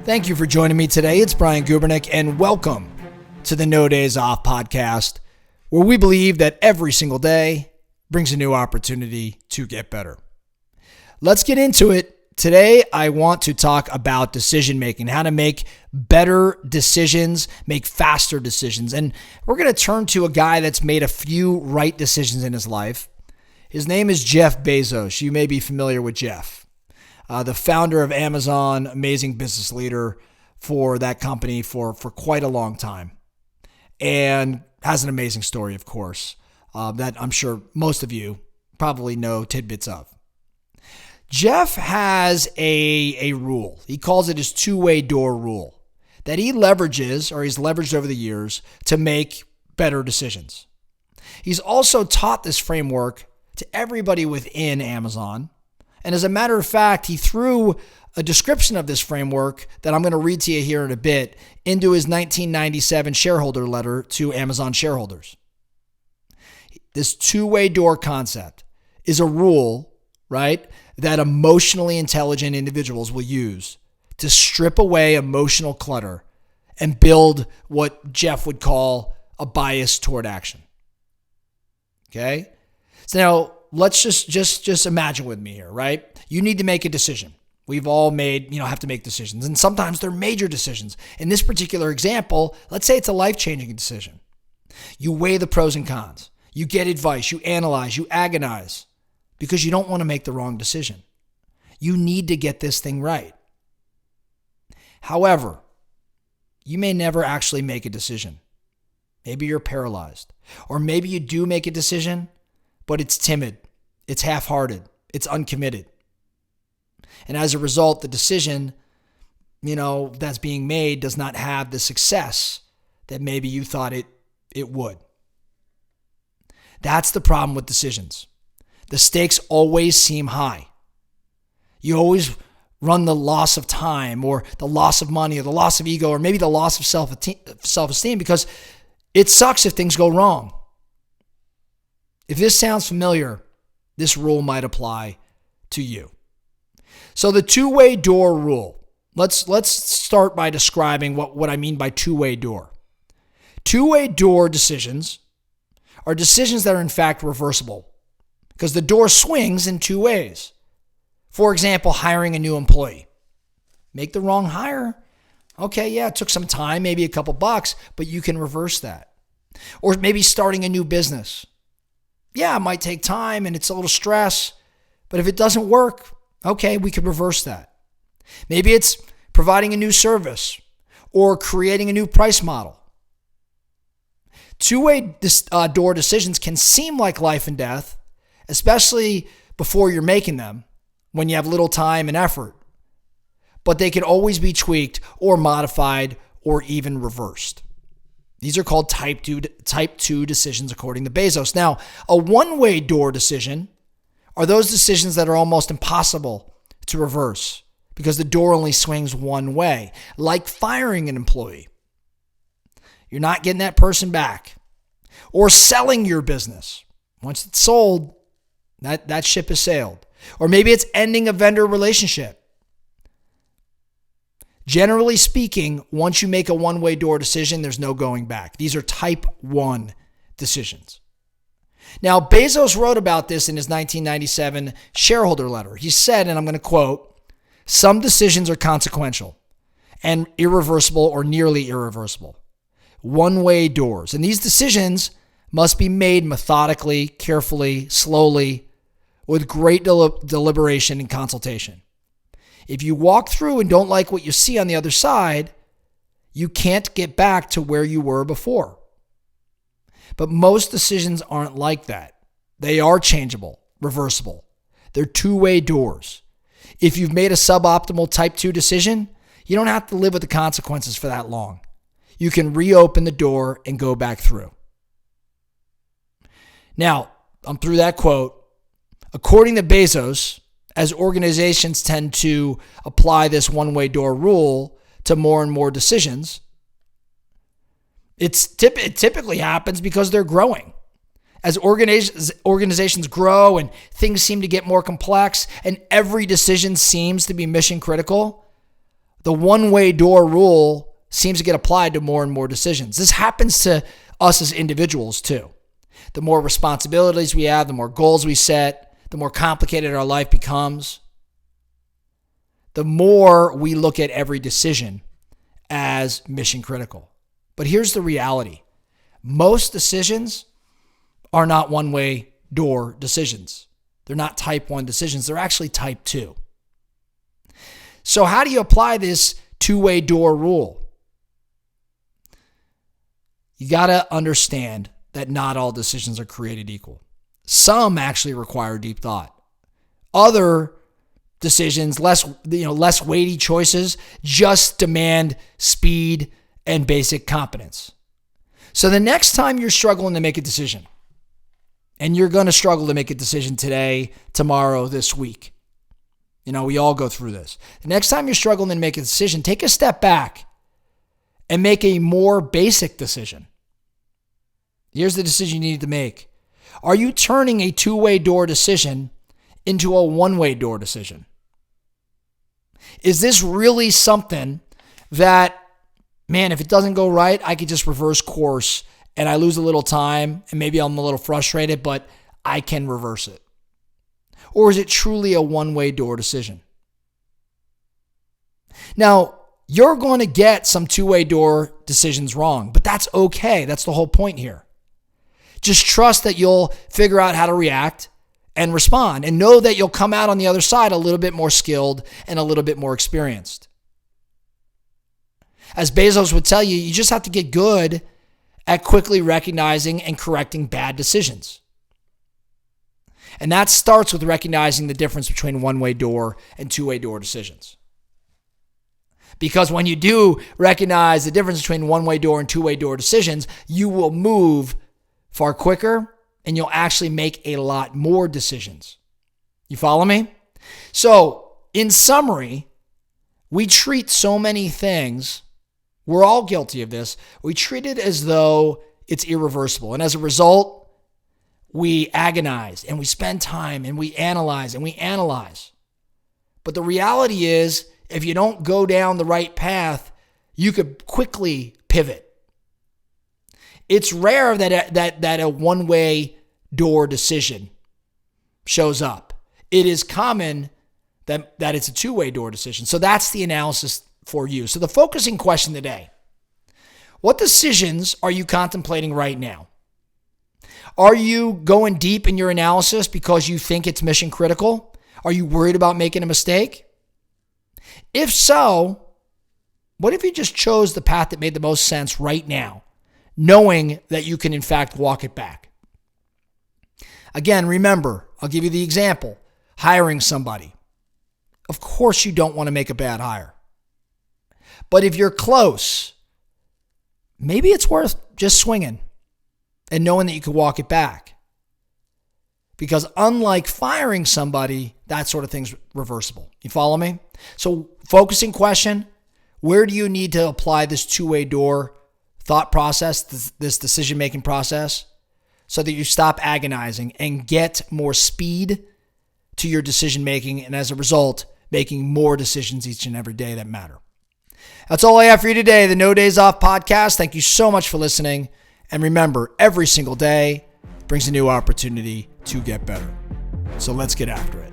Thank you for joining me today. It's Brian Gubernick, and welcome to the No Days Off podcast, where we believe that every single day brings a new opportunity to get better. Let's get into it. Today, I want to talk about decision making, how to make better decisions, make faster decisions. And we're going to turn to a guy that's made a few right decisions in his life. His name is Jeff Bezo. You may be familiar with Jeff. The founder of Amazon, amazing business leader for that company for quite a long time, and has an amazing story, of course, that I'm sure most of you probably know tidbits of. Jeff has a rule. He calls it his two-way door rule that he leverages, or he's leveraged over the years, to make better decisions. He's also taught this framework to everybody within Amazon. And as a matter of fact, he threw a description of this framework that I'm going to read to you here in a bit into his 1997 shareholder letter to Amazon shareholders. This two-way door concept is a rule, right, that emotionally intelligent individuals will use to strip away emotional clutter and build what Jeff would call a bias toward action. Okay? So now, let's just imagine with me here, right? You need to make a decision. We've all have to make decisions. And sometimes they're major decisions. In this particular example, let's say it's a life-changing decision. You weigh the pros and cons. You get advice. You analyze. You agonize because you don't want to make the wrong decision. You need to get this thing right. However, you may never actually make a decision. Maybe you're paralyzed. Or maybe you do make a decision, but it's timid, it's half-hearted, it's uncommitted. And as a result, the decision, that's being made does not have the success that maybe you thought it would. That's the problem with decisions. The stakes always seem high. You always run the loss of time or the loss of money or the loss of ego or maybe the loss of self-esteem because it sucks if things go wrong. If this sounds familiar, this rule might apply to you. So the two-way door rule. Let's start by describing what I mean by two-way door. Two-way door decisions are decisions that are in fact reversible because the door swings in two ways. For example, hiring a new employee. Make the wrong hire. Okay, yeah, it took some time, maybe a couple bucks, but you can reverse that. Or maybe starting a new business. Yeah, it might take time and it's a little stress, but if it doesn't work, okay, we could reverse that. Maybe it's providing a new service or creating a new price model. Two-way door decisions can seem like life and death, especially before you're making them, when you have little time and effort, but they can always be tweaked or modified or even reversed. These are called type 2 decisions according to Bezos. Now, a one-way door decision are those decisions that are almost impossible to reverse because the door only swings one way, like firing an employee. You're not getting that person back. Or selling your business. Once it's sold, that ship has sailed. Or maybe it's ending a vendor relationship. Generally speaking, once you make a one-way door decision, there's no going back. These are type 1 decisions. Now, Bezos wrote about this in his 1997 shareholder letter. He said, and I'm going to quote, "Some decisions are consequential and irreversible or nearly irreversible. One-way doors. And these decisions must be made methodically, carefully, slowly, with great deliberation and consultation. If you walk through and don't like what you see on the other side, you can't get back to where you were before." But most decisions aren't like that. They are changeable, reversible. They're two-way doors. If you've made a suboptimal type 2 decision, you don't have to live with the consequences for that long. You can reopen the door and go back through. Now, I'm through that quote. According to Bezos, as organizations tend to apply this one-way door rule to more and more decisions, it typically happens because they're growing. As organizations grow and things seem to get more complex and every decision seems to be mission critical, the one-way door rule seems to get applied to more and more decisions. This happens to us as individuals too. The more responsibilities we have, the more goals we set, the more complicated our life becomes, the more we look at every decision as mission critical. But here's the reality. Most decisions are not one-way door decisions. They're not type 1 decisions. They're actually type 2. So how do you apply this two-way door rule? You got to understand that not all decisions are created equal. Some actually require deep thought. Other decisions, less weighty choices, just demand speed and basic competence. So the next time you're struggling to make a decision, and you're going to struggle to make a decision today, tomorrow, this week. We all go through this. The next time you're struggling to make a decision, take a step back and make a more basic decision. Here's the decision you need to make. Are you turning a two-way door decision into a one-way door decision? Is this really something that, man, if it doesn't go right, I could just reverse course and I lose a little time and maybe I'm a little frustrated, but I can reverse it? Or is it truly a one-way door decision? Now, you're going to get some two-way door decisions wrong, but that's okay. That's the whole point here. Just trust that you'll figure out how to react and respond, and know that you'll come out on the other side a little bit more skilled and a little bit more experienced. As Bezos would tell you, you just have to get good at quickly recognizing and correcting bad decisions. And that starts with recognizing the difference between one-way door and two-way door decisions. Because when you do recognize the difference between one-way door and two-way door decisions, you will move far quicker and you'll actually make a lot more decisions. You follow me? So, in summary, we treat so many things, we're all guilty of this, we treat it as though it's irreversible. And as a result, we agonize and we spend time and we analyze and we analyze. But the reality is, if you don't go down the right path, you could quickly pivot. It's rare that a one-way door decision shows up. It is common that it's a two-way door decision. So that's the analysis for you. So the focusing question today: what decisions are you contemplating right now? Are you going deep in your analysis because you think it's mission critical? Are you worried about making a mistake? If so, what if you just chose the path that made the most sense right now, knowing that you can in fact walk it back? Again, remember, I'll give you the example. Hiring somebody. Of course you don't want to make a bad hire. But if you're close, maybe it's worth just swinging and knowing that you can walk it back. Because unlike firing somebody, that sort of thing's reversible. You follow me? So focusing question: where do you need to apply this two-way door thought process, this decision-making process, so that you stop agonizing and get more speed to your decision-making, and as a result, making more decisions each and every day that matter? That's all I have for you today, the No Days Off podcast. Thank you so much for listening. And remember, every single day brings a new opportunity to get better. So let's get after it.